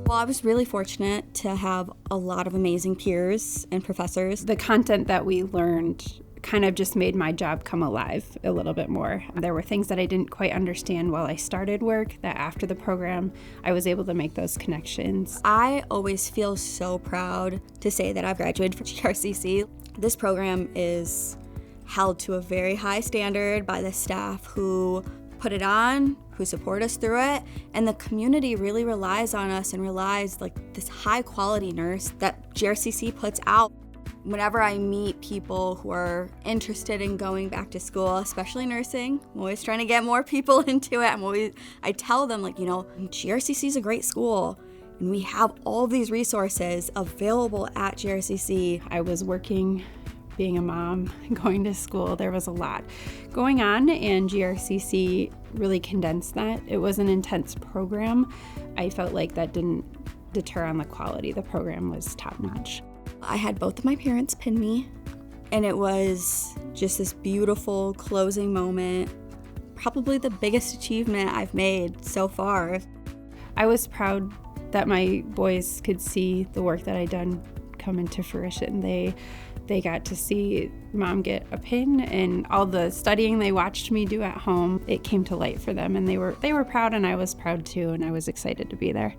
Well, I was really fortunate to have a lot of amazing peers and professors. The content that we learned kind of just made my job come alive a little bit more. There were things that I didn't quite understand while I started work that after the program, I was able to make those connections. I always feel so proud to say that I've graduated from GRCC. This program is held to a very high standard by the staff who put it on, who support us through it, and the community really relies on us and relies like this high quality nurse that GRCC puts out. Whenever I meet people who are interested in going back to school, especially nursing, I'm always trying to get more people into it. I tell them GRCC is a great school and we have all these resources available at GRCC. I was working, being a mom, going to school. There was a lot going on, and GRCC really condensed that. It was an intense program. I felt like that didn't deter on the quality. The program was top-notch. I had both of my parents pin me, and it was just this beautiful closing moment, probably the biggest achievement I've made so far. I was proud that my boys could see the work that I'd done come into fruition. They got to see Mom get a pin, and all the studying they watched me do at home, it came to light for them, and they were proud, and I was proud too, and I was excited to be there.